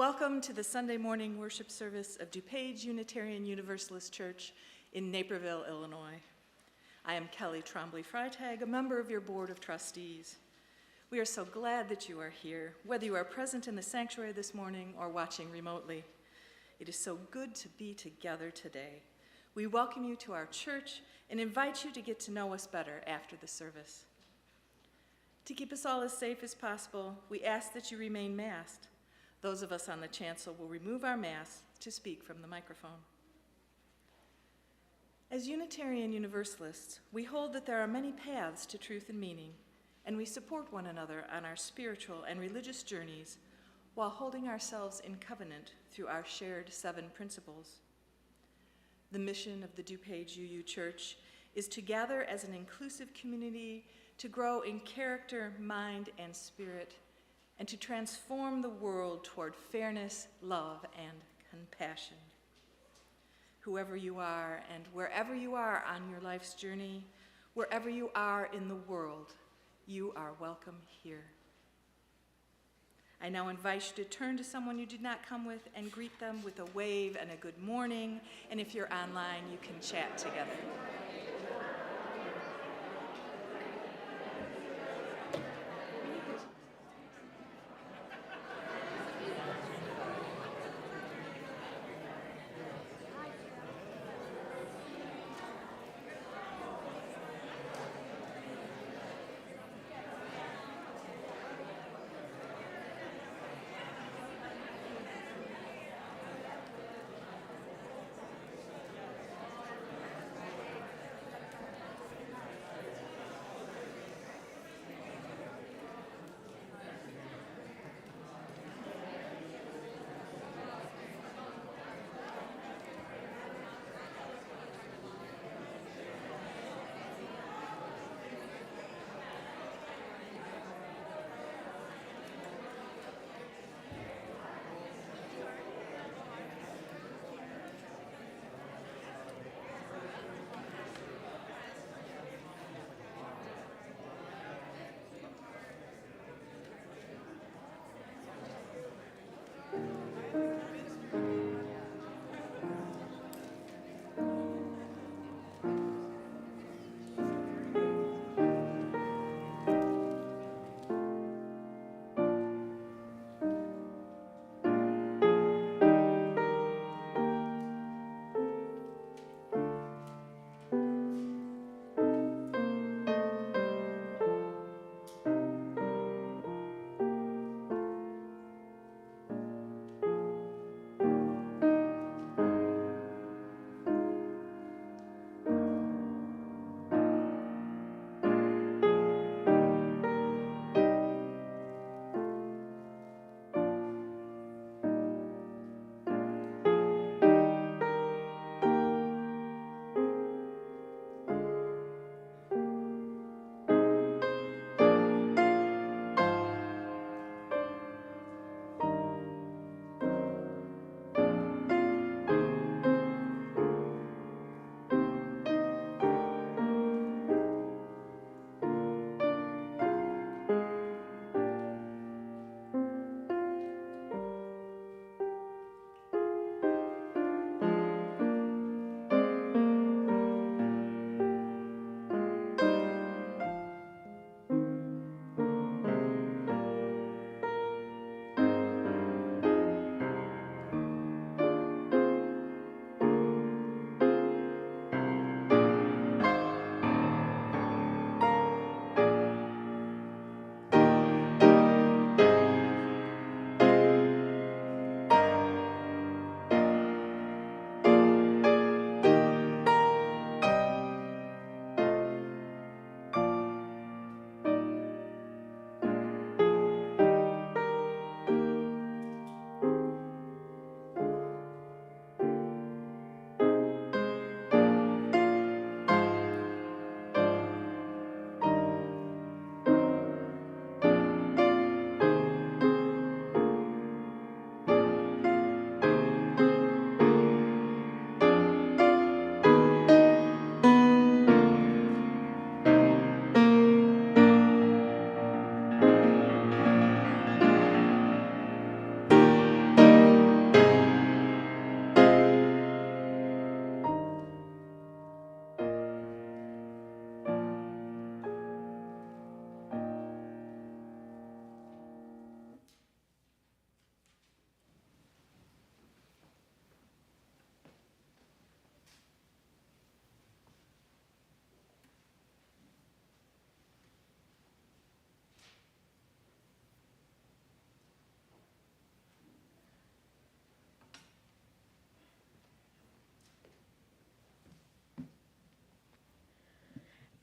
Welcome to the Sunday morning worship service of DuPage Unitarian Universalist Church in Naperville, Illinois. I am Kelly Trombley-Freitag, a member of your Board of Trustees. We are so glad that you are here, whether you are present in the sanctuary this morning or watching remotely. It is so good to be together today. We welcome you to our church and invite you to get to know us better after the service. To keep us all as safe as possible, we ask that you remain masked. Those of us on the chancel will remove our masks to speak from the microphone. As Unitarian Universalists, we hold that there are many paths to truth and meaning, and we support one another on our spiritual and religious journeys while holding ourselves in covenant through our shared 7 principles. The mission of the DuPage UU Church is to gather as an inclusive community to grow in character, mind, and spirit, and to transform the world toward fairness, love, and compassion. Whoever you are and wherever you are on your life's journey, wherever you are in the world, you are welcome here. I now invite you to turn to someone you did not come with and greet them with a wave and a good morning, and if you're online, you can chat together.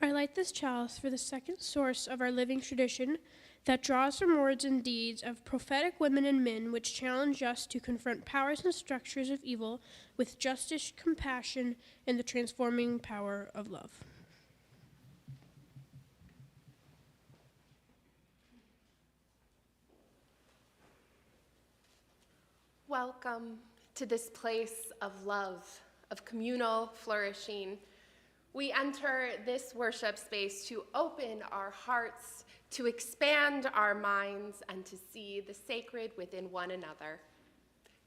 I light this chalice for the second source of our living tradition that draws from words and deeds of prophetic women and men which challenge us to confront powers and structures of evil with justice, compassion, and the transforming power of love. Welcome to this place of love, of communal flourishing. We enter this worship space to open our hearts, to expand our minds, and to see the sacred within one another.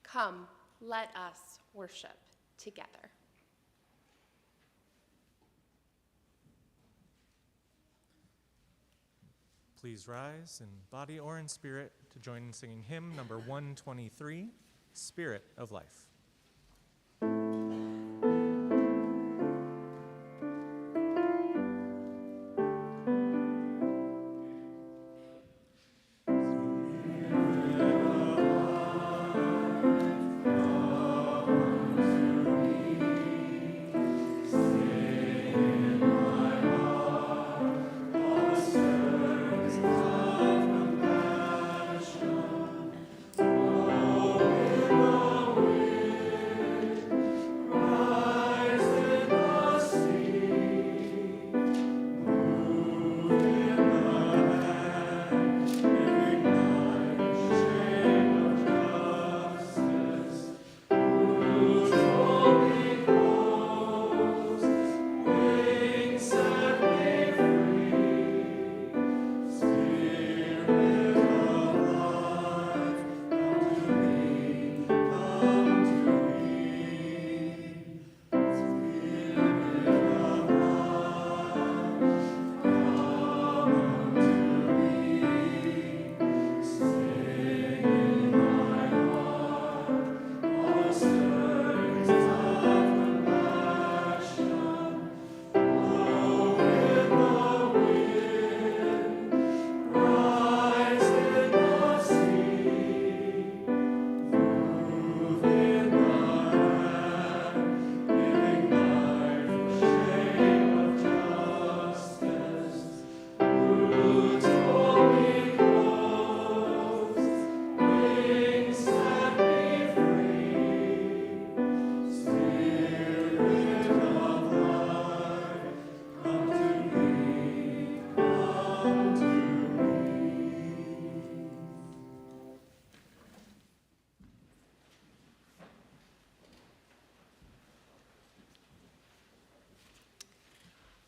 Come, let us worship together. Please rise in body or in spirit to join in singing hymn number 123, Spirit of Life.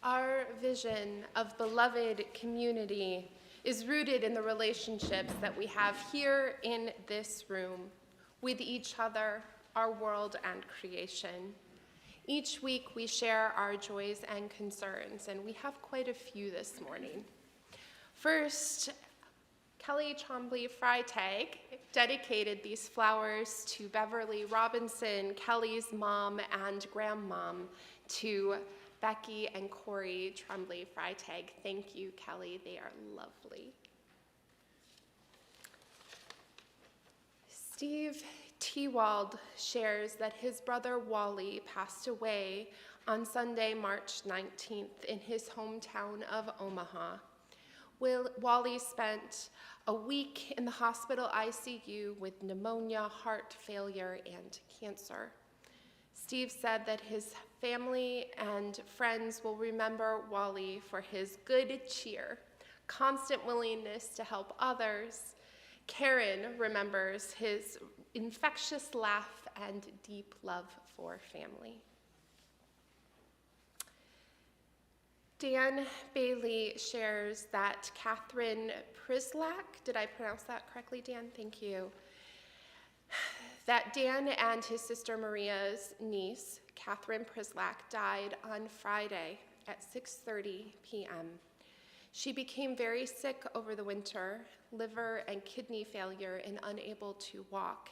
Our vision of beloved community is rooted in the relationships that we have here in this room with each other, our world, and creation. Each week we share our joys and concerns, and we have quite a few this morning. First, Kelly Trombley Freitag dedicated these flowers to Beverly Robinson, Kelly's mom and grandmom, to Becky and Corey Trombley Freitag. Thank you, Kelly. They are lovely. Steve Tewald shares that his brother Wally passed away on Sunday, March 19th in his hometown of Omaha. Wally spent a week in the hospital ICU with pneumonia, heart failure, and cancer. Steve said that his family and friends will remember Wally for his good cheer, constant willingness to help others. Karen remembers his infectious laugh and deep love for family. Dan Bailey shares that Catherine Prislak, did I pronounce that correctly, Dan? Thank you. That Dan and his sister Maria's niece, Catherine Prislak, died on Friday at 6:30 p.m. She became very sick over the winter, liver and kidney failure, and unable to walk.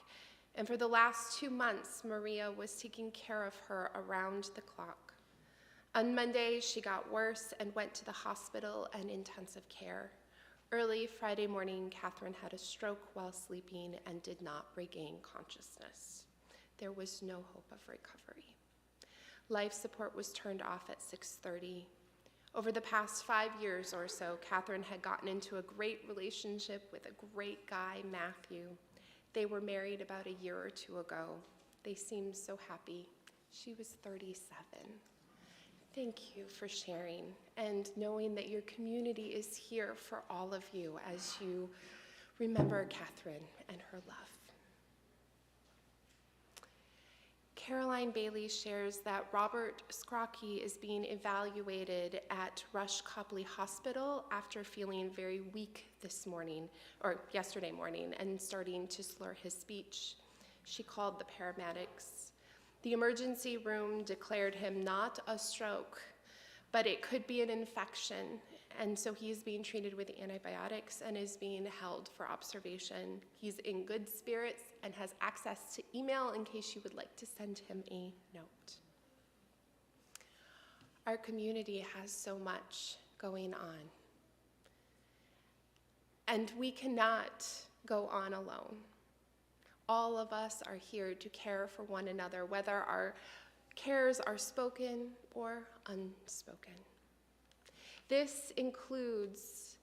And for the last 2 months, Maria was taking care of her around the clock. On Monday, she got worse and went to the hospital and intensive care. Early Friday morning, Catherine had a stroke while sleeping and did not regain consciousness. There was no hope of recovery. Life support was turned off at 6:30. Over the past 5 years or so, Catherine had gotten into a great relationship with a great guy, Matthew. They were married about a year or two ago. They seemed so happy. She was 37. Thank you for sharing and knowing that your community is here for all of you as you remember Catherine and her love. Caroline Bailey shares that Robert Scrocky is being evaluated at Rush Copley Hospital after feeling very weak yesterday morning, and starting to slur his speech. She called the paramedics. The emergency room declared him not a stroke, but it could be an infection, and so he is being treated with antibiotics and is being held for observation. He's in good spirits and has access to email in case you would like to send him a note. Our community has so much going on, and we cannot go on alone. All of us are here to care for one another, whether our cares are spoken or unspoken. This includes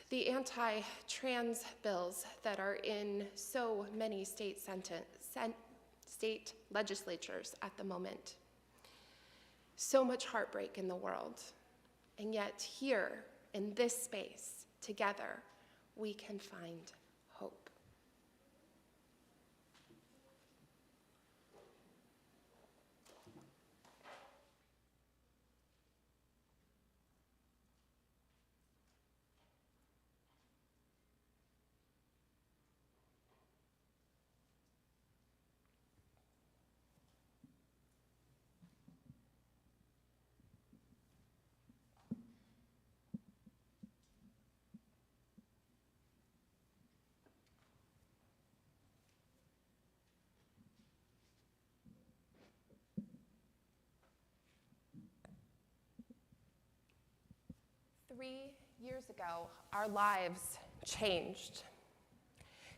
the anti-trans bills that are in so many state legislatures at the moment. So much heartbreak in the world, and yet here in this space, together, we can find hope. Three years ago, our lives changed.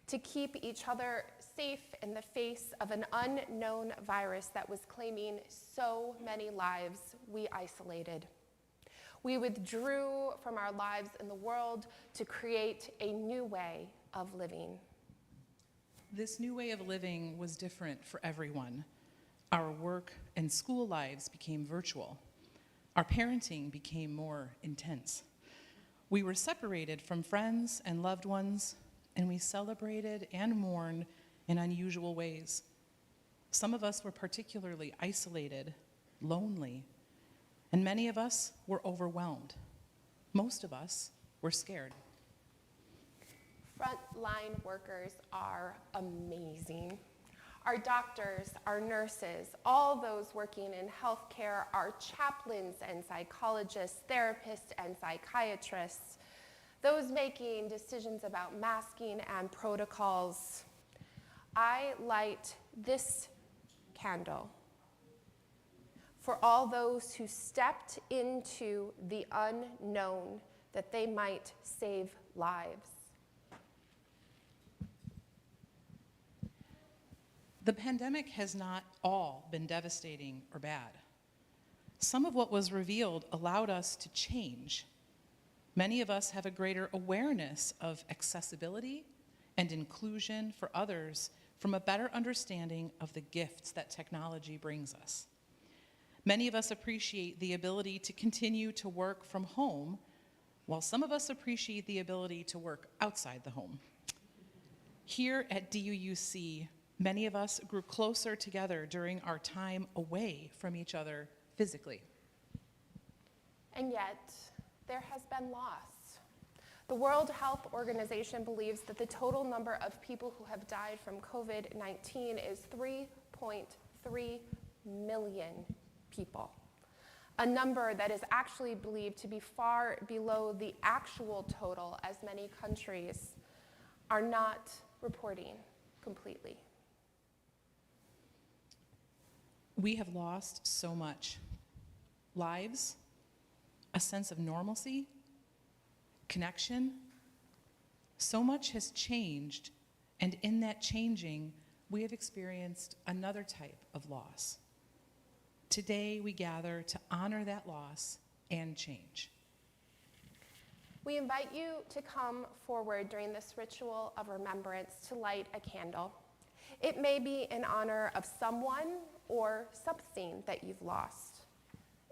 To keep each other safe in the face of an unknown virus that was claiming so many lives, we isolated. We withdrew from our lives in the world to create a new way of living. This new way of living was different for everyone. Our work and school lives became virtual. Our parenting became more intense. We were separated from friends and loved ones, and we celebrated and mourned in unusual ways. Some of us were particularly isolated, lonely, and many of us were overwhelmed. Most of us were scared. Frontline workers are amazing. Our doctors, our nurses, all those working in healthcare, our chaplains and psychologists, therapists and psychiatrists, those making decisions about masking and protocols. I light this candle for all those who stepped into the unknown that they might save lives. The pandemic has not all been devastating or bad. Some of what was revealed allowed us to change. Many of us have a greater awareness of accessibility and inclusion for others from a better understanding of the gifts that technology brings us. Many of us appreciate the ability to continue to work from home, while some of us appreciate the ability to work outside the home. Here at DUUC, many of us grew closer together during our time away from each other physically. And yet, there has been loss. The World Health Organization believes that the total number of people who have died from COVID-19 is 3.3 million people, a number that is actually believed to be far below the actual total, as many countries are not reporting completely. We have lost so much. Lives, a sense of normalcy, connection. So much has changed, and in that changing, we have experienced another type of loss. Today we gather to honor that loss and change. We invite you to come forward during this ritual of remembrance to light a candle. It may be in honor of someone or something that you've lost.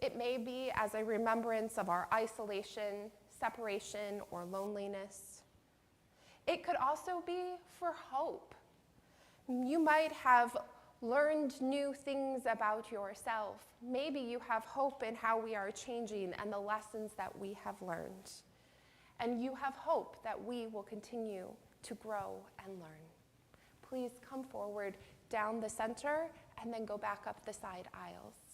It may be as a remembrance of our isolation, separation, or loneliness. It could also be for hope. You might have learned new things about yourself. Maybe you have hope in how we are changing and the lessons that we have learned. And you have hope that we will continue to grow and learn. Please come forward down the center and then go back up the side aisles.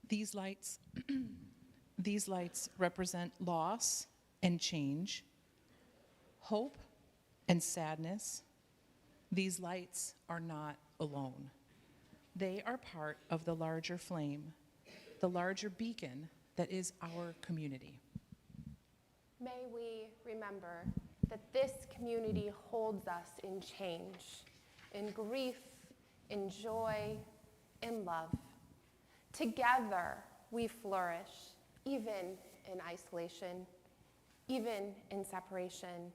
These lights, these lights represent loss and change, hope and sadness. These lights are not alone. They are part of the larger flame, the larger beacon that is our community. May we remember that this community holds us in change, in grief, in joy, in love. Together we flourish, even in isolation, even in separation,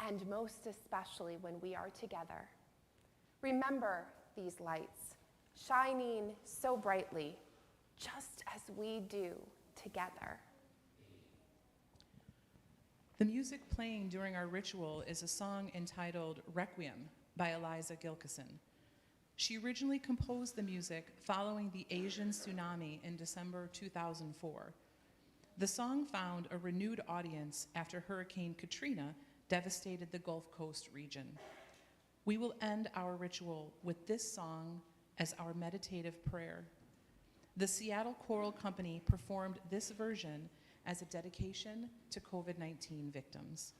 and most especially when we are together. Remember these lights, shining so brightly, just as we do together. The music playing during our ritual is a song entitled Requiem by Eliza Gilkyson. She originally composed the music following the Asian tsunami in December 2004. The song found a renewed audience after Hurricane Katrina devastated the Gulf Coast region. We will end our ritual with this song as our meditative prayer. The Seattle Choral Company performed this version as a dedication to COVID-19 victims.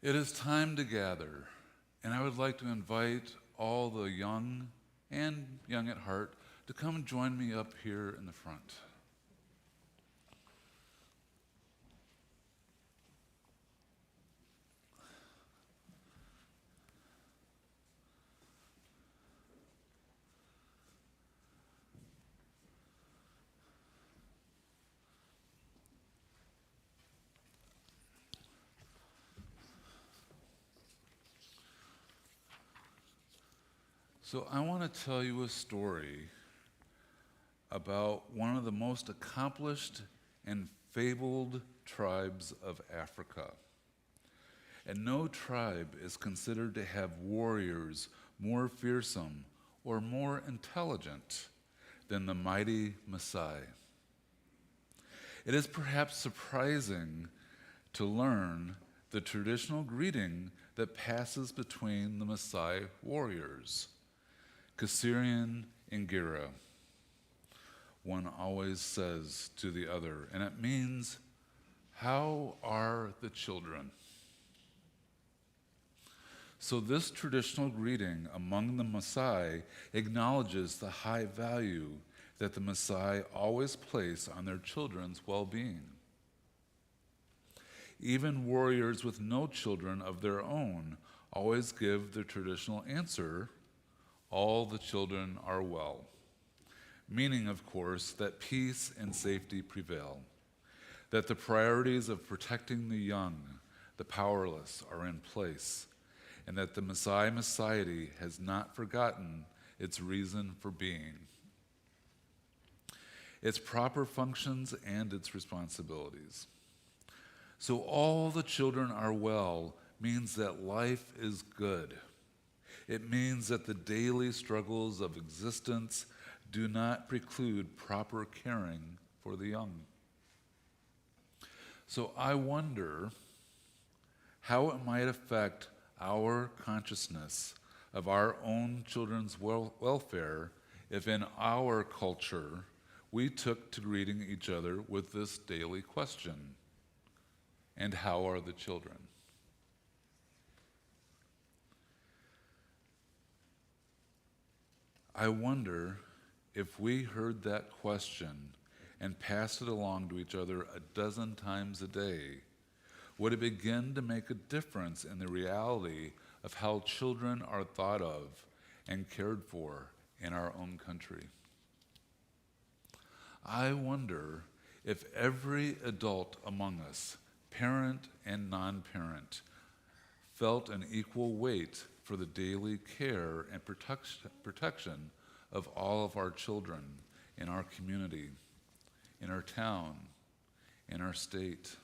It is time to gather, and I would like to invite all the young and young at heart to come join me up here in the front. So I want to tell you a story about one of the most accomplished and fabled tribes of Africa. And no tribe is considered to have warriors more fearsome or more intelligent than the mighty Maasai. It is perhaps surprising to learn the traditional greeting that passes between the Maasai warriors. Kasirian Ingira, one always says to the other, and it means, "How are the children?" So this traditional greeting among the Maasai acknowledges the high value that the Maasai always place on their children's well-being. Even warriors with no children of their own always give the traditional answer, "All the children are well," meaning, of course, that peace and safety prevail, that the priorities of protecting the young, the powerless, are in place, and that the Maasai society has not forgotten its reason for being, its proper functions, and its responsibilities. So all the children are well means that life is good. It means that the daily struggles of existence do not preclude proper caring for the young. So I wonder how it might affect our consciousness of our own children's welfare if in our culture we took to greeting each other with this daily question, "And how are the children?" I wonder if we heard that question and passed it along to each other a dozen times a day, would it begin to make a difference in the reality of how children are thought of and cared for in our own country? I wonder if every adult among us, parent and non-parent, felt an equal weight for the daily care and protection of all of our children in our community, in our town, in our state,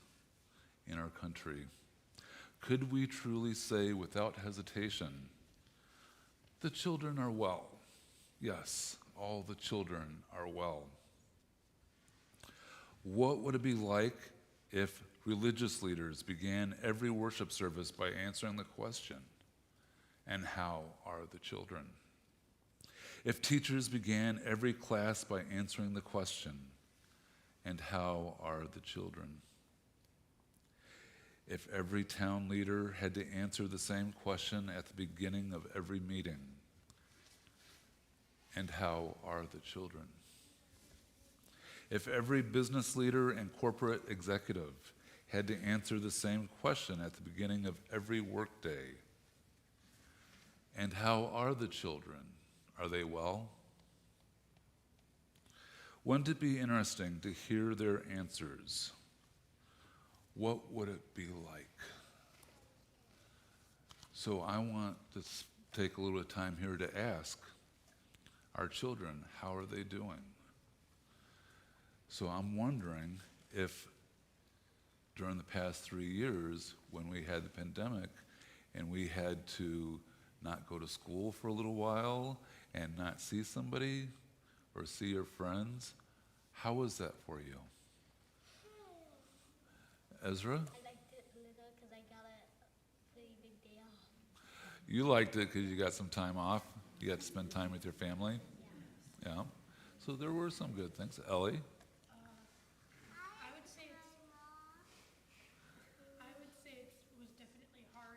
in our country. Could we truly say without hesitation, "The children are well"? Yes, all the children are well. What would it be like if religious leaders began every worship service by answering the question, "And how are the children?" If teachers began every class by answering the question, "And how are the children?" If every town leader had to answer the same question at the beginning of every meeting, "And how are the children?" If every business leader and corporate executive had to answer the same question at the beginning of every workday, "And how are the children? Are they well?" Wouldn't it be interesting to hear their answers? What would it be like? So I want to take a little bit of time here to ask our children, how are they doing? So I'm wondering if during the past 3 years, when we had the pandemic and we had to not go to school for a little while and not see somebody or see your friends, how was that for you? Ezra? I liked it a little because I got a pretty big day off. You liked it because you got some time off. You got to spend time with your family. Yeah. So there were some good things. Ellie? I would say it was definitely hard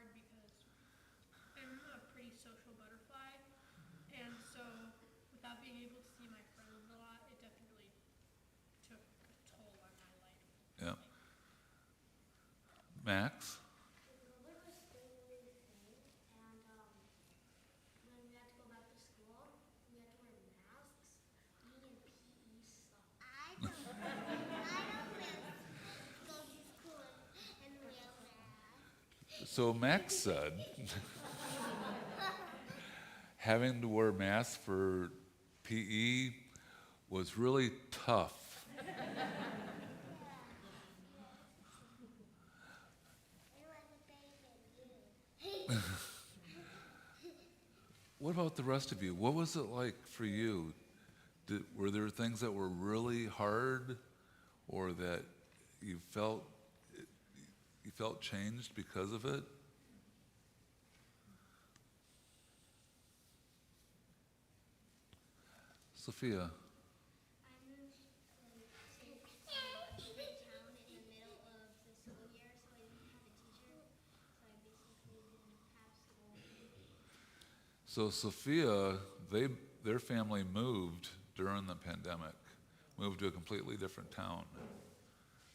Max? COVID was still really a thing, and when we had to go back to school, we had to wear masks. Being in PE sucked. I don't go to school and wear masks. So Max said having to wear masks for PE was really tough. What about the rest of you? What was it like for you? Were there things that were really hard, or that you felt changed because of it? Sophia. I moved to a different town in the middle of the school year, so I didn't have a teacher. So I basically didn't have school. So Sophia, their family moved during the pandemic, moved to a completely different town.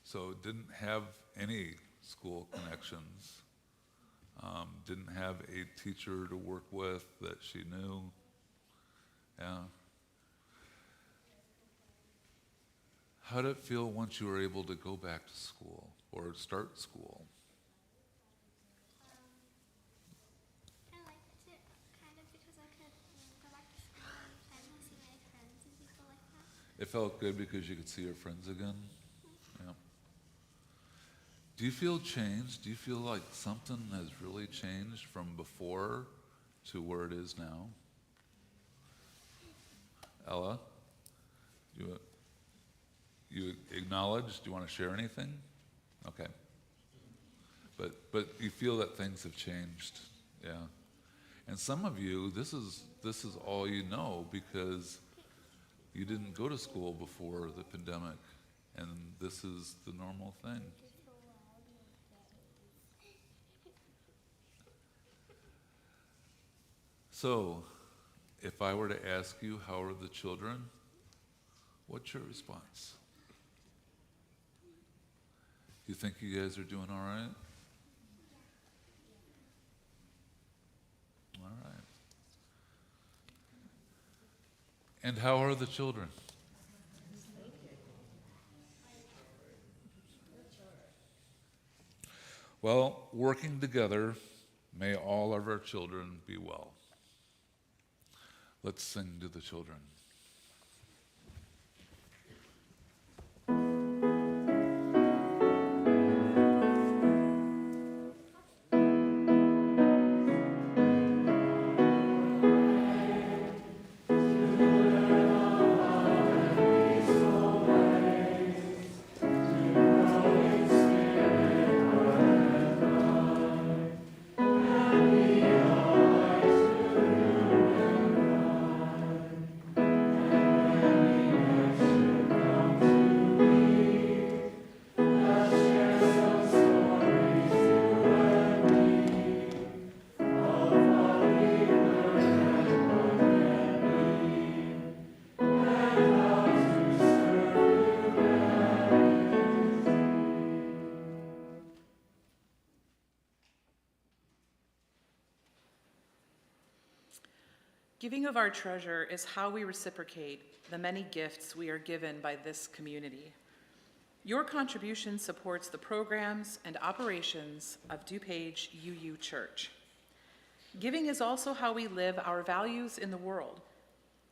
So didn't have any school connections, didn't have a teacher to work with that she knew. Yeah. How did it feel once you were able to go back to school or start school? I liked it kind of because I could go back to school and finally see my friends and people like that. It felt good because you could see your friends again? Yeah. Do you feel changed? Do you feel like something has really changed from before to where it is now? Ella, you acknowledge? Do you want to share anything? Okay. But you feel that things have changed, yeah. And some of you, this is all you know because you didn't go to school before the pandemic, and this is the normal thing. So, if I were to ask you, how are the children? What's your response? You think you guys are doing all right? All right. And how are the children? Well, working together, may all of our children be well. Let's sing to the children. Giving of our treasure is how we reciprocate the many gifts we are given by this community. Your contribution supports the programs and operations of DuPage UU Church. Giving is also how we live our values in the world.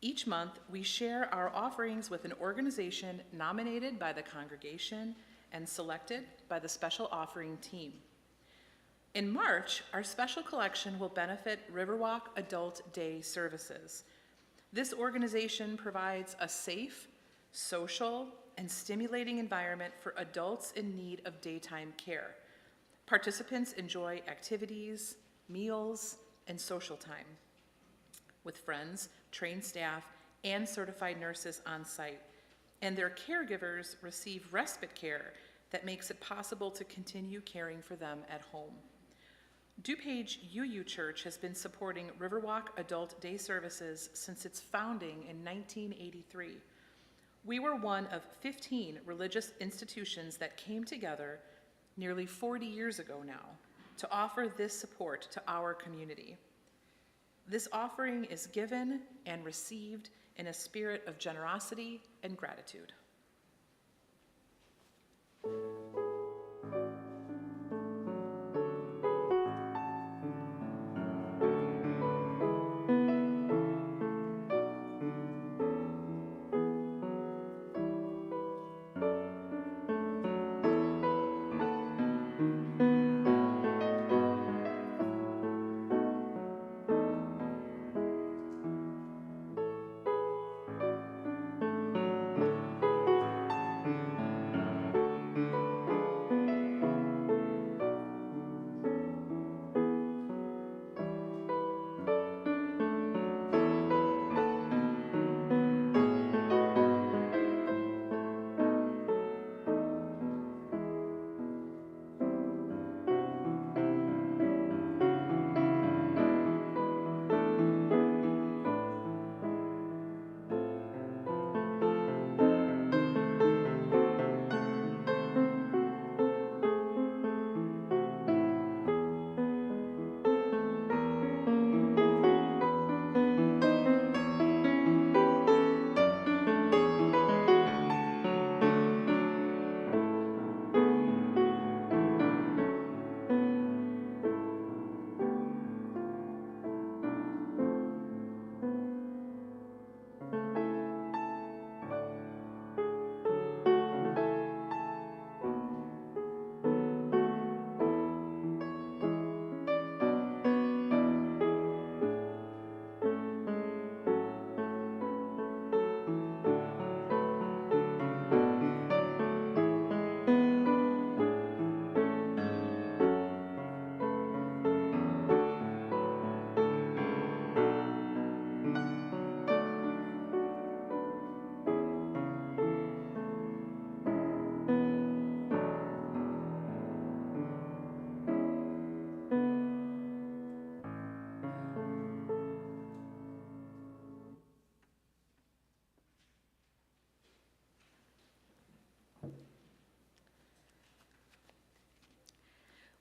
Each month, we share our offerings with an organization nominated by the congregation and selected by the special offering team. In March, our special collection will benefit Riverwalk Adult Day Services. This organization provides a safe, social, and stimulating environment for adults in need of daytime care. Participants enjoy activities, meals, and social time with friends, trained staff, and certified nurses on site. And their caregivers receive respite care that makes it possible to continue caring for them at home. DuPage UU Church has been supporting Riverwalk Adult Day Services since its founding in 1983. We were one of 15 religious institutions that came together nearly 40 years ago now, to offer this support to our community. This offering is given and received in a spirit of generosity and gratitude.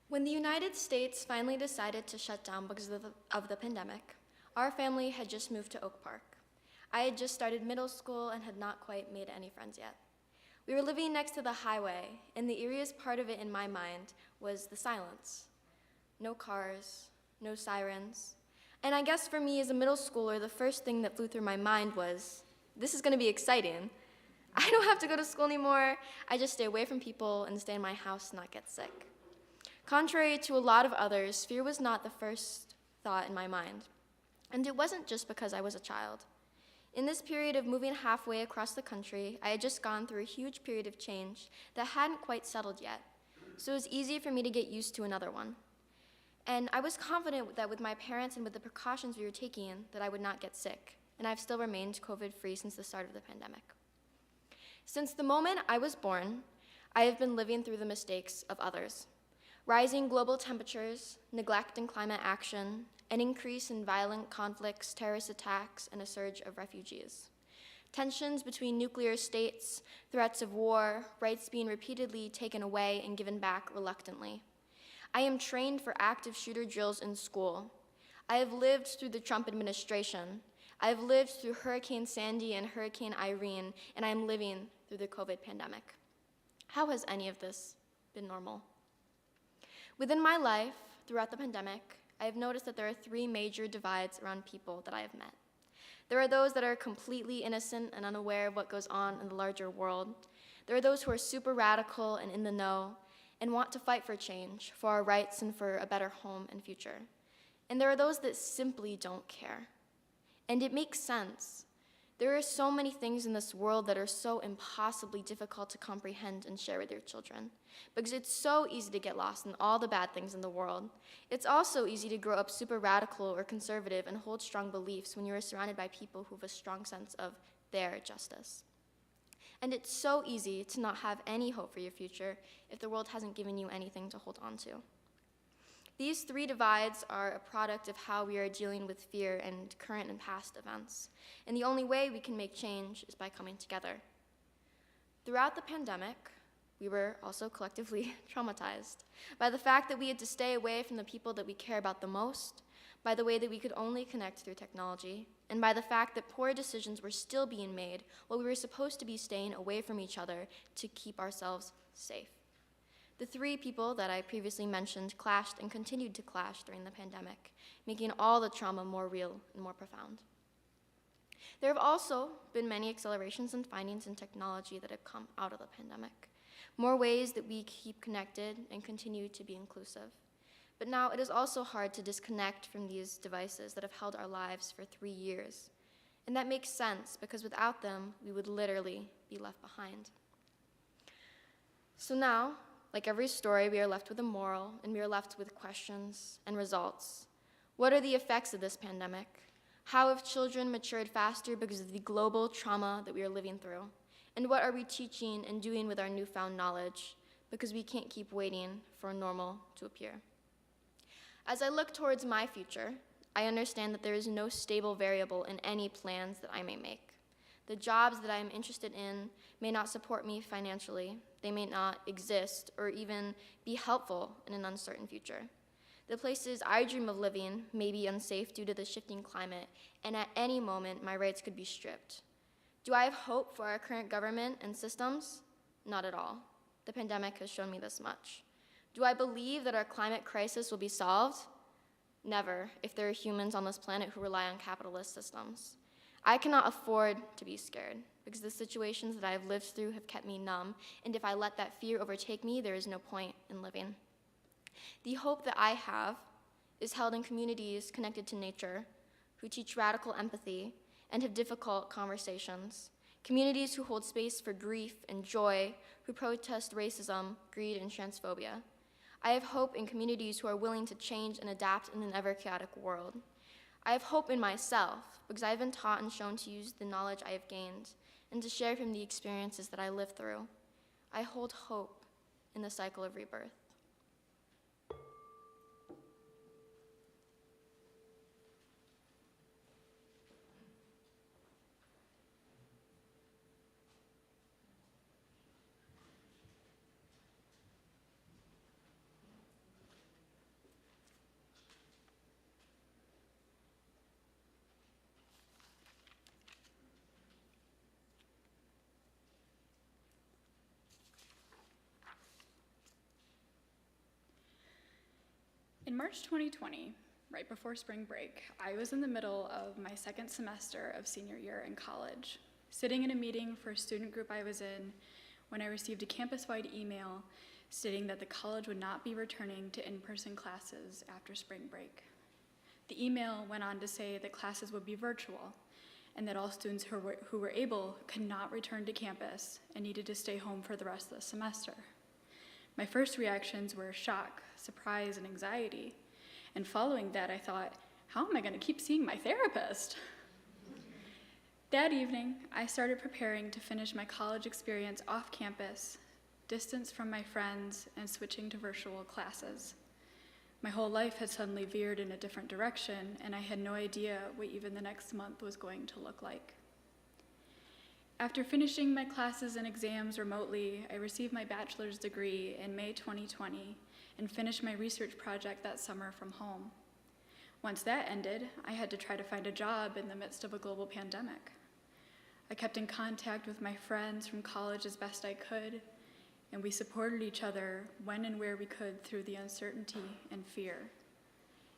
When the United States finally decided to shut down because of the pandemic, our family had just moved to Oak Park. I had just started middle school and had not quite made any friends yet. We were living next to the highway, and the eeriest part of it in my mind was the silence. No cars, no sirens. And I guess for me as a middle schooler, the first thing that flew through my mind was, this is gonna be exciting. I don't have to go to school anymore. I just stay away from people and stay in my house and not get sick. Contrary to a lot of others, fear was not the first thought in my mind. And it wasn't just because I was a child. In this period of moving halfway across the country, I had just gone through a huge period of change that hadn't quite settled yet, so it was easy for me to get used to another one. And I was confident that with my parents and with the precautions we were taking, that I would not get sick, and I've still remained COVID-free since the start of the pandemic. Since the moment I was born, I have been living through the mistakes of others. Rising global temperatures, neglect in climate action, an increase in violent conflicts, terrorist attacks, and a surge of refugees. Tensions between nuclear states, threats of war, rights being repeatedly taken away and given back reluctantly. I am trained for active shooter drills in school. I have lived through the Trump administration. I have lived through Hurricane Sandy and Hurricane Irene, and I am living through the COVID pandemic. How has any of this been normal? Within my life, throughout the pandemic, I have noticed that there are three major divides around people that I have met. There are those that are completely innocent and unaware of what goes on in the larger world. There are those who are super radical and in the know and want to fight for change, for our rights, and for a better home and future. And there are those that simply don't care. And it makes sense. There are so many things in this world that are so impossibly difficult to comprehend and share with your children, because it's so easy to get lost in all the bad things in the world. It's also easy to grow up super radical or conservative and hold strong beliefs when you are surrounded by people who have a strong sense of their justice. And it's so easy to not have any hope for your future if the world hasn't given you anything to hold on to. These three divides are a product of how we are dealing with fear and current and past events. And the only way we can make change is by coming together. Throughout the pandemic, we were also collectively traumatized by the fact that we had to stay away from the people that we care about the most, by the way that we could only connect through technology, and by the fact that poor decisions were still being made while we were supposed to be staying away from each other to keep ourselves safe. The three people that I previously mentioned clashed and continued to clash during the pandemic, making all the trauma more real and more profound. There have also been many accelerations and findings in technology that have come out of the pandemic, more ways that we keep connected and continue to be inclusive. But now it is also hard to disconnect from these devices that have held our lives for 3 years. And that makes sense because without them, we would literally be left behind. So now, like every story, we are left with a moral and we are left with questions and results. What are the effects of this pandemic? How have children matured faster because of the global trauma that we are living through? And what are we teaching and doing with our newfound knowledge? Because we can't keep waiting for normal to appear. As I look towards my future, I understand that there is no stable variable in any plans that I may make. The jobs that I am interested in may not support me financially. They may not exist or even be helpful in an uncertain future. The places I dream of living may be unsafe due to the shifting climate, and at any moment, my rights could be stripped. Do I have hope for our current government and systems? Not at all. The pandemic has shown me this much. Do I believe that our climate crisis will be solved? Never, if there are humans on this planet who rely on capitalist systems. I cannot afford to be scared, because the situations that I have lived through have kept me numb, and if I let that fear overtake me, there is no point in living. The hope that I have is held in communities connected to nature, who teach radical empathy and have difficult conversations, communities who hold space for grief and joy, who protest racism, greed, and transphobia. I have hope in communities who are willing to change and adapt in an ever-chaotic world. I have hope in myself, because I have been taught and shown to use the knowledge I have gained and to share from the experiences that I lived through. I hold hope in the cycle of rebirth. In March 2020, right before spring break, I was in the middle of my second semester of senior year in college, sitting in a meeting for a student group I was in when I received a campus-wide email stating that the college would not be returning to in-person classes after spring break. The email went on to say that classes would be virtual and that all students who were able could not return to campus and needed to stay home for the rest of the semester. My first reactions were shock, surprise, and anxiety. And following that, I thought, how am I going to keep seeing my therapist? That evening, I started preparing to finish my college experience off campus, distanced from my friends, and switching to virtual classes. My whole life had suddenly veered in a different direction, and I had no idea what even the next month was going to look like. After finishing my classes and exams remotely, I received my bachelor's degree in May 2020 and finished my research project that summer from home. Once that ended, I had to try to find a job in the midst of a global pandemic. I kept in contact with my friends from college as best I could, and we supported each other when and where we could through the uncertainty and fear.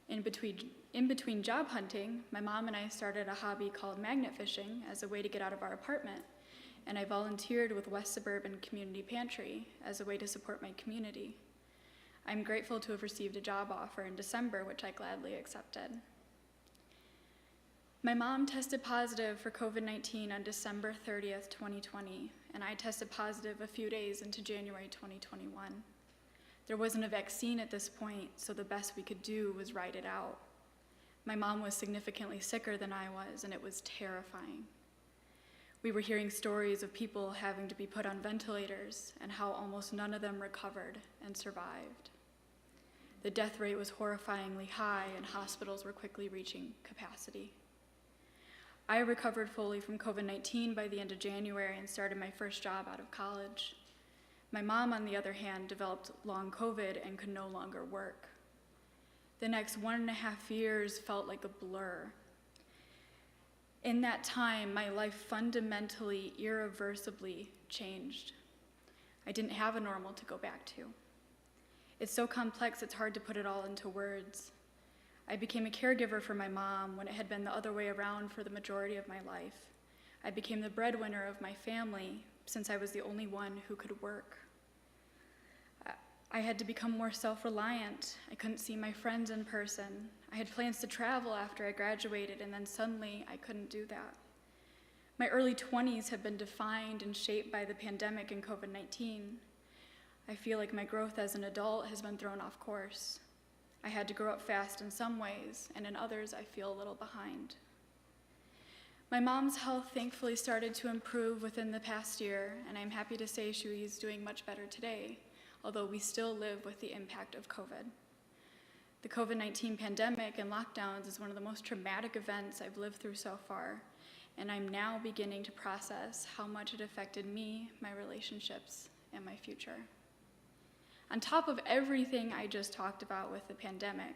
In between job hunting, my mom and I started a hobby called magnet fishing as a way to get out of our apartment, and I volunteered with West Suburban Community Pantry as a way to support my community. I'm grateful to have received a job offer in December, which I gladly accepted. My mom tested positive for COVID-19 on December 30th, 2020, and I tested positive a few days into January 2021. There wasn't a vaccine at this point, so the best we could do was ride it out. My mom was significantly sicker than I was, and it was terrifying. We were hearing stories of people having to be put on ventilators and how almost none of them recovered and survived. The death rate was horrifyingly high, and hospitals were quickly reaching capacity. I recovered fully from COVID-19 by the end of January and started my first job out of college. My mom, on the other hand, developed long COVID and could no longer work. The next 1.5 years felt like a blur. In that time, my life fundamentally, irreversibly changed. I didn't have a normal to go back to. It's so complex, it's hard to put it all into words. I became a caregiver for my mom when it had been the other way around for the majority of my life. I became the breadwinner of my family since I was the only one who could work. I had to become more self-reliant. I couldn't see my friends in person. I had plans to travel after I graduated, and then suddenly I couldn't do that. My early 20s have been defined and shaped by the pandemic and COVID-19. I feel like my growth as an adult has been thrown off course. I had to grow up fast in some ways, and in others I feel a little behind. My mom's health thankfully started to improve within the past year, and I'm happy to say she is doing much better today, although we still live with the impact of COVID. The COVID-19 pandemic and lockdowns is one of the most traumatic events I've lived through so far, and I'm now beginning to process how much it affected me, my relationships, and my future. On top of everything I just talked about with the pandemic,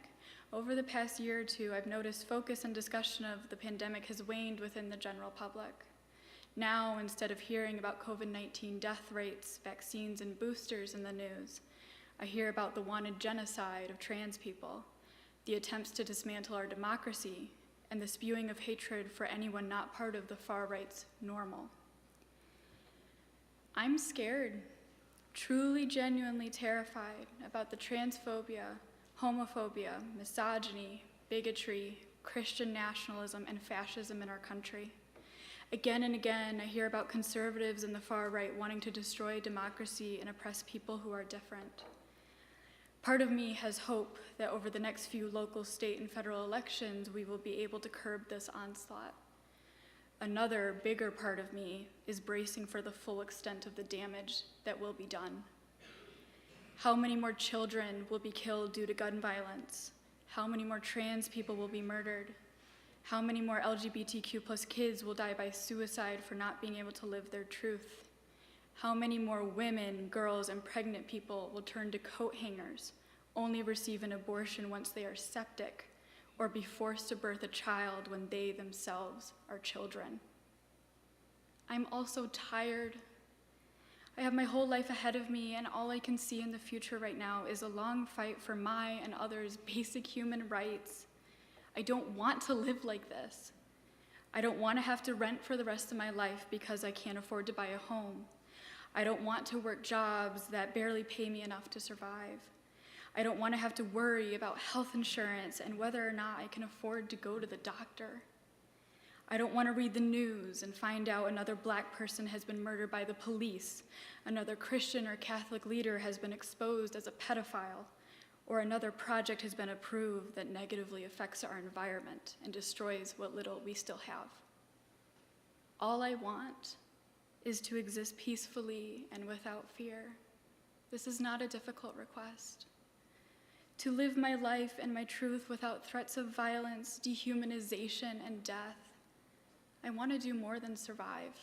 over the past year or two, I've noticed focus and discussion of the pandemic has waned within the general public. Now, instead of hearing about COVID-19 death rates, vaccines, and boosters in the news, I hear about the wanted genocide of trans people, the attempts to dismantle our democracy, and the spewing of hatred for anyone not part of the far right's normal. I'm scared, truly, genuinely terrified about the transphobia, homophobia, misogyny, bigotry, Christian nationalism, and fascism in our country. Again and again, I hear about conservatives and the far right wanting to destroy democracy and oppress people who are different. Part of me has hope that over the next few local, state, and federal elections, we will be able to curb this onslaught. Another, bigger part of me is bracing for the full extent of the damage that will be done. How many more children will be killed due to gun violence? How many more trans people will be murdered? How many more LGBTQ+ kids will die by suicide for not being able to live their truth? How many more women, girls, and pregnant people will turn to coat hangers, only receive an abortion once they are septic, or be forced to birth a child when they themselves are children? I'm also tired. I have my whole life ahead of me, and all I can see in the future right now is a long fight for my and others' basic human rights. I don't want to live like this. I don't want to have to rent for the rest of my life because I can't afford to buy a home. I don't want to work jobs that barely pay me enough to survive. I don't want to have to worry about health insurance and whether or not I can afford to go to the doctor. I don't want to read the news and find out another Black person has been murdered by the police, another Christian or Catholic leader has been exposed as a pedophile, or another project has been approved that negatively affects our environment and destroys what little we still have. All I want is to exist peacefully and without fear. This is not a difficult request. To live my life and my truth without threats of violence, dehumanization, and death. I want to do more than survive.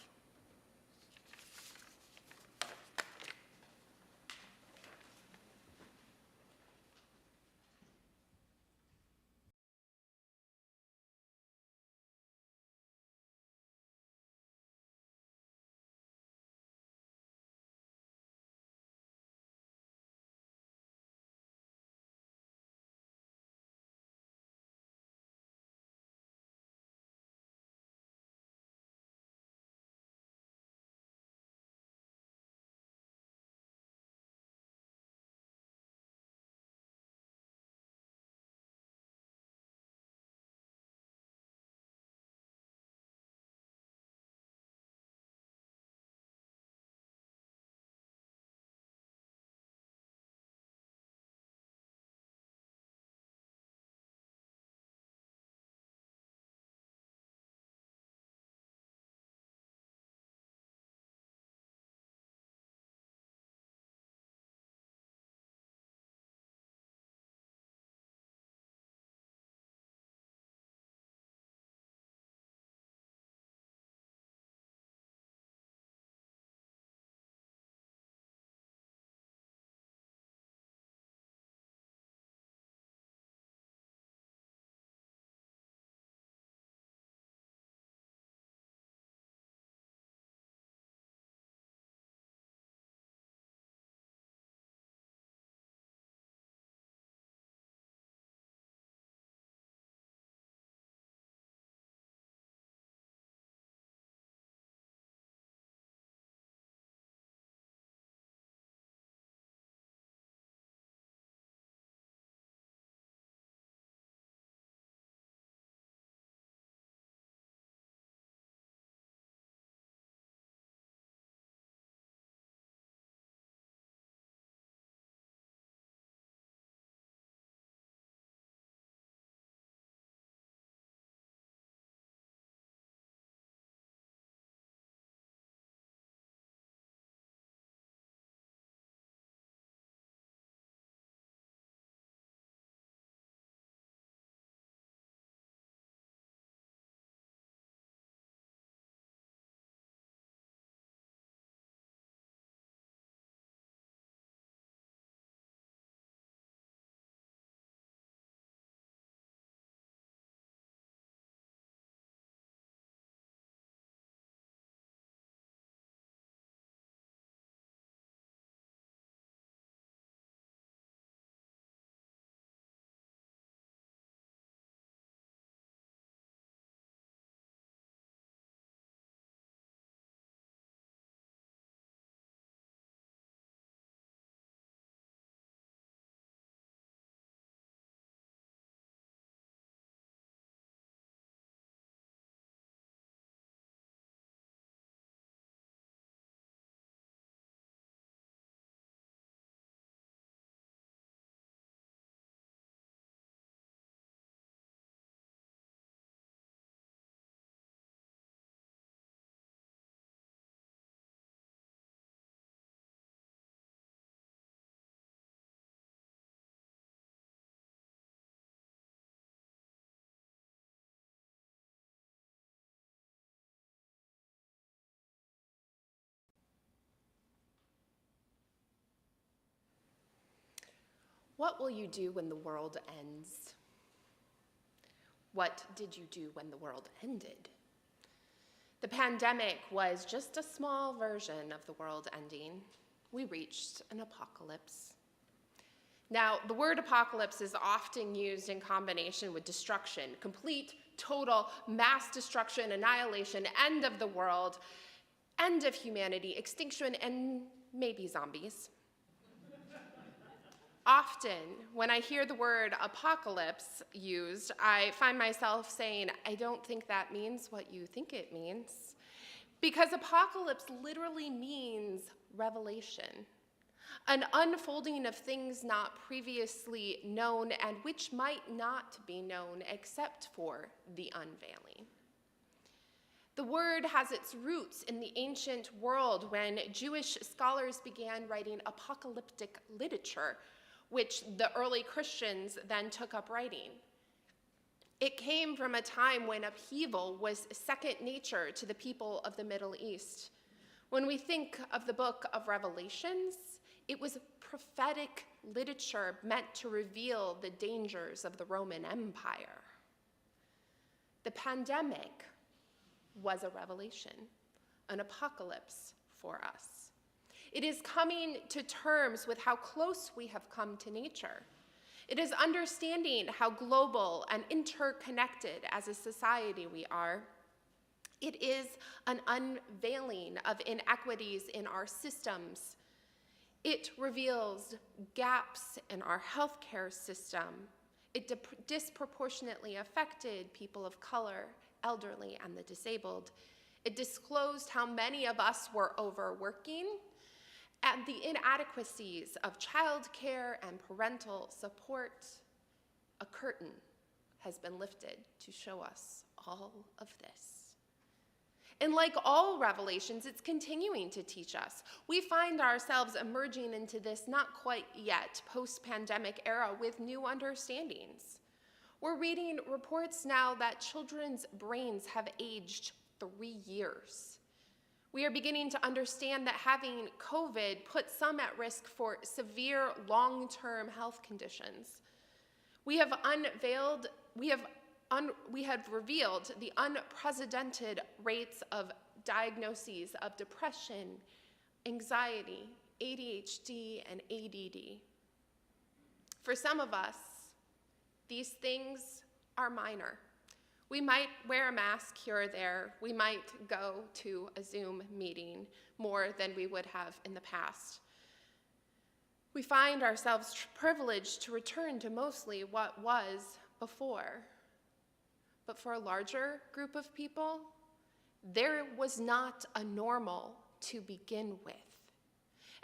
What will you do when the world ends? What did you do when the world ended? The pandemic was just a small version of the world ending. We reached an apocalypse. Now, the word apocalypse is often used in combination with destruction, complete, total, mass destruction, annihilation, end of the world, end of humanity, extinction, and maybe zombies. Often, when I hear the word apocalypse used, I find myself saying, I don't think that means what you think it means. Because apocalypse literally means revelation, an unfolding of things not previously known and which might not be known except for the unveiling. The word has its roots in the ancient world when Jewish scholars began writing apocalyptic literature, which the early Christians then took up writing. It came from a time when upheaval was second nature to the people of the Middle East. When we think of the book of Revelations, it was prophetic literature meant to reveal the dangers of the Roman Empire. The pandemic was a revelation, an apocalypse for us. It is coming to terms with how close we have come to nature. It is understanding how global and interconnected as a society we are. It is an unveiling of inequities in our systems. It reveals gaps in our healthcare system. It disproportionately affected people of color, elderly, and the disabled. It disclosed how many of us were overworking and the inadequacies of childcare and parental support. A curtain has been lifted to show us all of this. And like all revelations, it's continuing to teach us. We find ourselves emerging into this not quite yet post-pandemic era with new understandings. We're reading reports now that children's brains have aged 3 years. We are beginning to understand that having COVID put some at risk for severe long-term health conditions. We have revealed the unprecedented rates of diagnoses of depression, anxiety, ADHD, and ADD. For some of us, these things are minor. We might wear a mask here or there. We might go to a Zoom meeting more than we would have in the past. We find ourselves privileged to return to mostly what was before. But for a larger group of people, there was not a normal to begin with.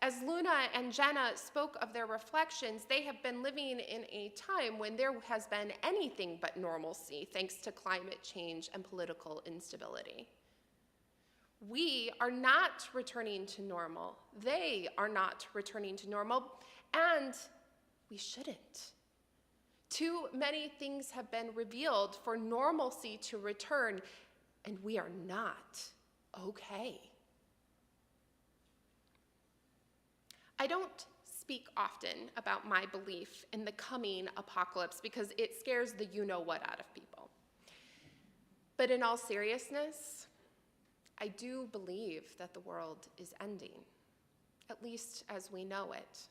As Luna and Jenna spoke of their reflections, they have been living in a time when there has been anything but normalcy thanks to climate change and political instability. We are not returning to normal. They are not returning to normal, and we shouldn't. Too many things have been revealed for normalcy to return, and we are not okay. I don't speak often about my belief in the coming apocalypse because it scares the you-know-what out of people. But in all seriousness, I do believe that the world is ending, at least as we know it.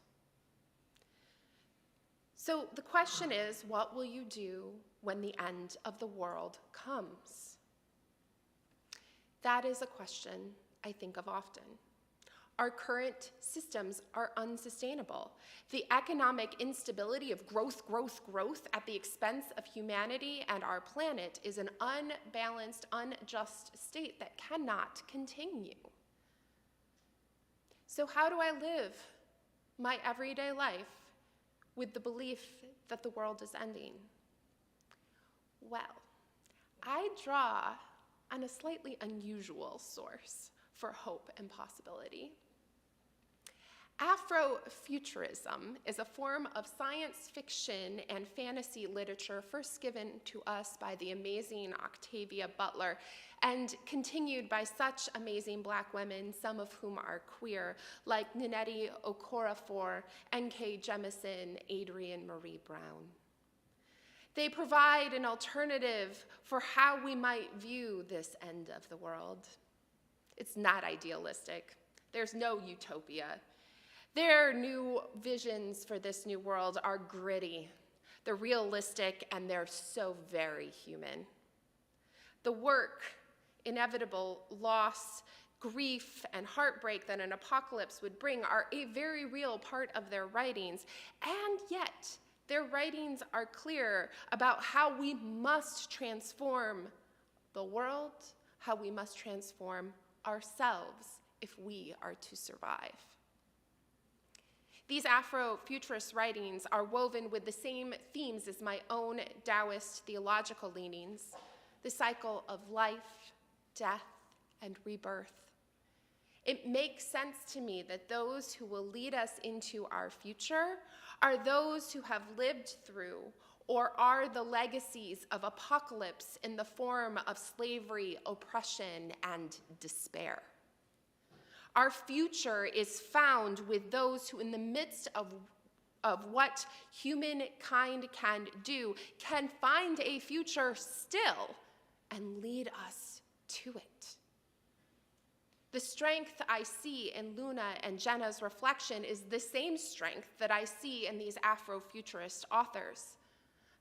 So the question is, what will you do when the end of the world comes? That is a question I think of often. Our current systems are unsustainable. The economic instability of growth at the expense of humanity and our planet is an unbalanced, unjust state that cannot continue. So how do I live my everyday life with the belief that the world is ending? Well, I draw on a slightly unusual source for hope and possibility. Afrofuturism is a form of science fiction and fantasy literature first given to us by the amazing Octavia Butler and continued by such amazing Black women, some of whom are queer, like Nnedi Okorafor, N.K. Jemisin, Adrienne Marie Brown. They provide an alternative for how we might view this end of the world. It's not idealistic. There's no utopia. Their new visions for this new world are gritty, they're realistic, and they're so very human. The work, inevitable loss, grief, and heartbreak that an apocalypse would bring are a very real part of their writings, and yet their writings are clear about how we must transform the world, how we must transform ourselves if we are to survive. These Afrofuturist writings are woven with the same themes as my own Taoist theological leanings, the cycle of life, death, and rebirth. It makes sense to me that those who will lead us into our future are those who have lived through or are the legacies of apocalypse in the form of slavery, oppression, and despair. Our future is found with those who, in the midst of what humankind can do, can find a future still and lead us to it. The strength I see in Luna and Jenna's reflection is the same strength that I see in these Afrofuturist authors.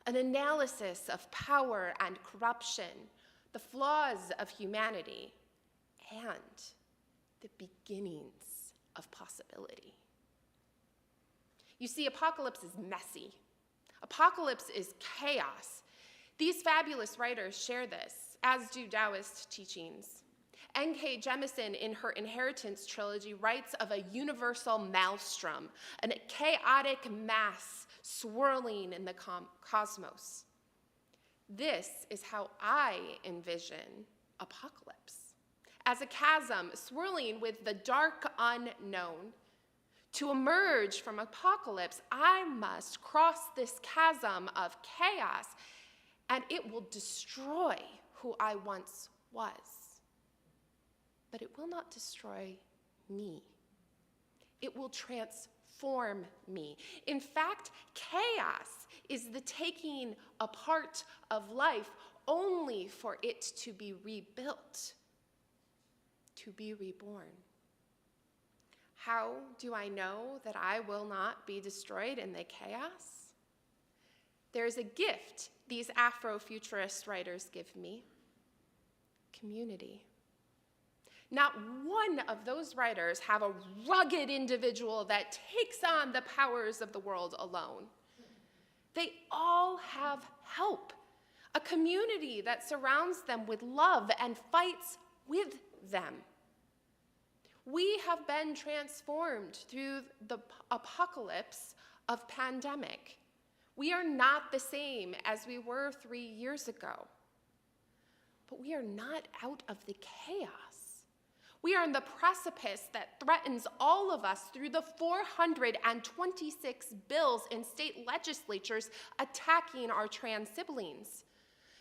An analysis of power and corruption, the flaws of humanity, and the beginnings of possibility. You see, apocalypse is messy. Apocalypse is chaos. These fabulous writers share this, as do Taoist teachings. N.K. Jemisin, in her Inheritance trilogy, writes of a universal maelstrom, a chaotic mass swirling in the cosmos. This is how I envision apocalypse, as a chasm swirling with the dark unknown. To emerge from apocalypse, I must cross this chasm of chaos, and it will destroy who I once was. But it will not destroy me. It will transform me. In fact, chaos is the taking apart of life only for it to be rebuilt, to be reborn. How do I know that I will not be destroyed in the chaos? There's a gift these Afrofuturist writers give me: community. Not one of those writers have a rugged individual that takes on the powers of the world alone. They all have help, a community that surrounds them with love and fights with them. We have been transformed through the apocalypse of pandemic. We are not the same as we were 3 years ago, but we are not out of the chaos. We are on the precipice that threatens all of us through the 426 bills in state legislatures attacking our trans siblings,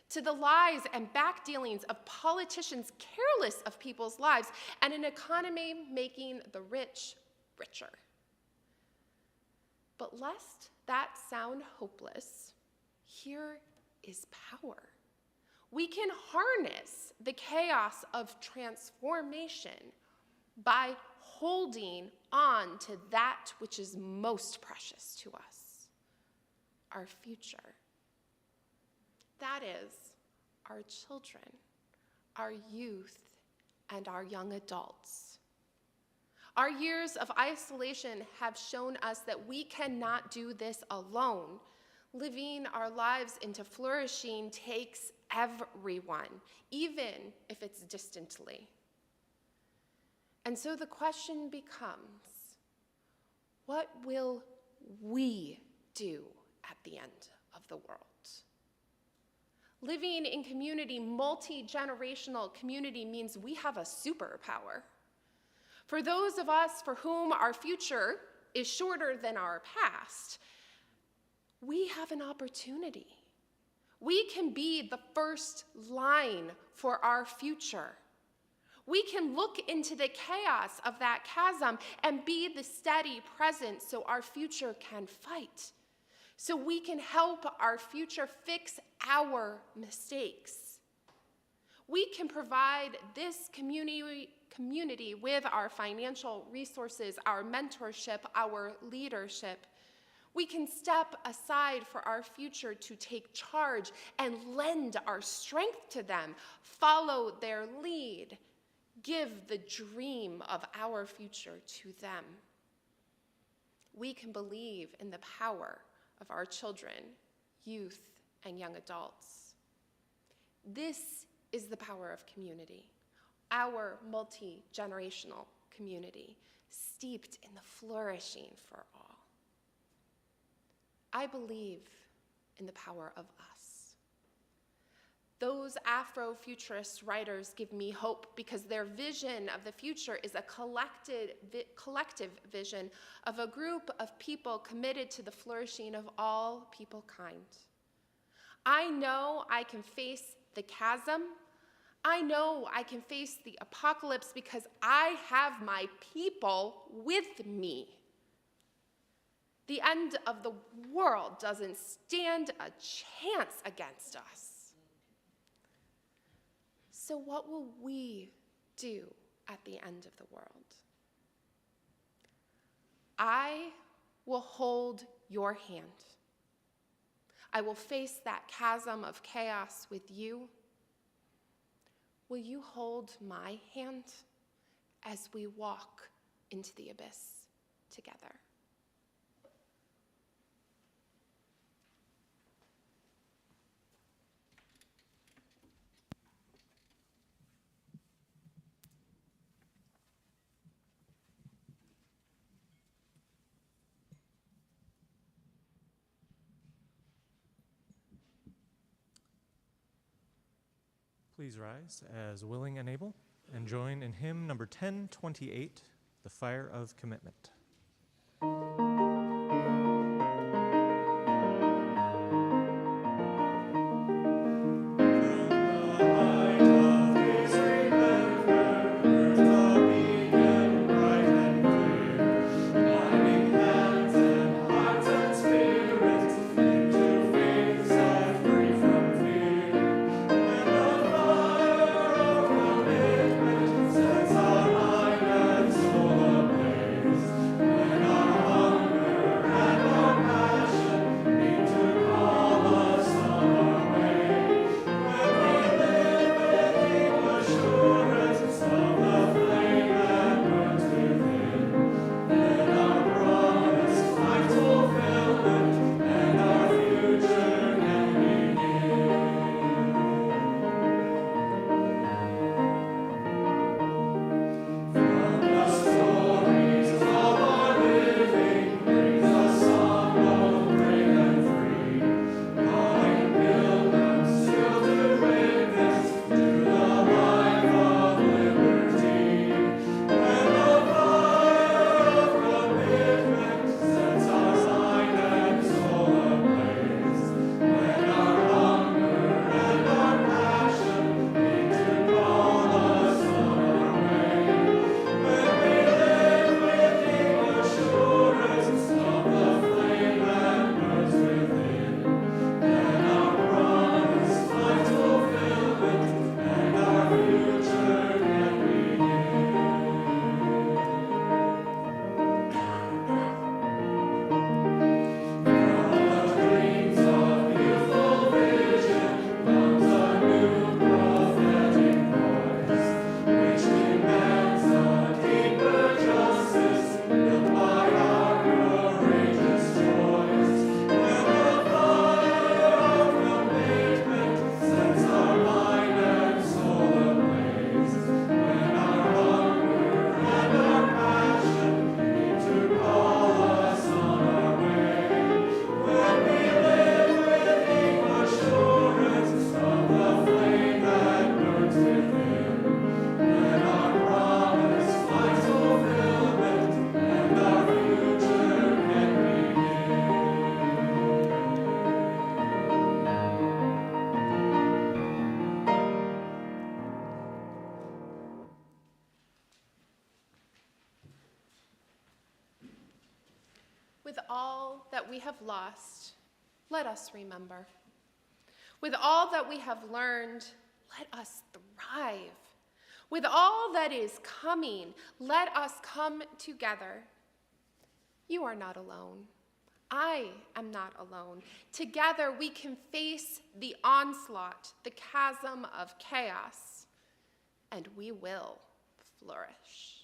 to the lies and backdealings of politicians careless of people's lives, and an economy making the rich richer. But lest that sound hopeless, here is power. We can harness the chaos of transformation by holding on to that which is most precious to us, our future. That is our children, our youth, and our young adults. Our years of isolation have shown us that we cannot do this alone. Living our lives into flourishing takes everyone, even if it's distantly. And so the question becomes, what will we do at the end of the world? Living in community, multi-generational community, means we have a superpower. For those of us for whom our future is shorter than our past, we have an opportunity. We can be the first line for our future. We can look into the chaos of that chasm and be the steady presence so our future can fight, so we can help our future fix our mistakes. We can provide this community with our financial resources, our mentorship, our leadership. We can step aside for our future to take charge and lend our strength to them, follow their lead, give the dream of our future to them. We can believe in the power of our children, youth, and young adults. This is the power of community, our multi-generational community, steeped in the flourishing for all. I believe in the power of us. Those Afro-futurist writers give me hope because their vision of the future is a collective vision of a group of people committed to the flourishing of all peoplekind. I know I can face the chasm. I know I can face the apocalypse because I have my people with me. The end of the world doesn't stand a chance against us. So what will we do at the end of the world? I will hold your hand. I will face that chasm of chaos with you. Will you hold my hand as we walk into the abyss together? Please rise as willing and able and join in hymn number 1028, The Fire of Commitment. all that we have lost, let us remember. With all that we have learned, let us thrive. With all that is coming, let us come together. You are not alone. I am not alone. Together we can face the onslaught, the chasm of chaos, and we will flourish.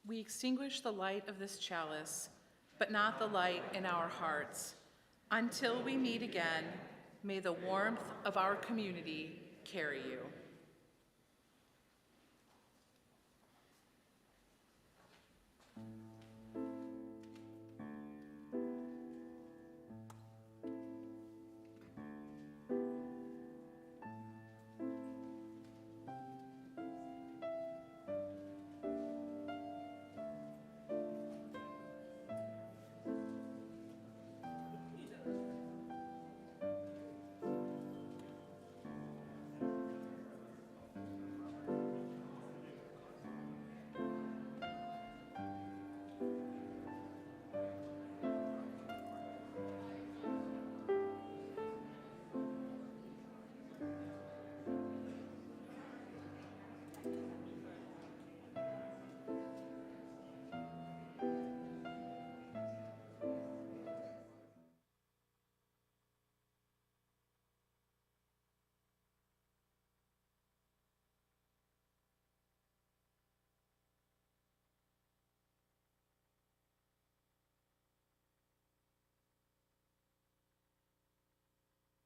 We extinguish the light of this chalice, but not the light in our hearts. Until we meet again, may the warmth of our community carry you.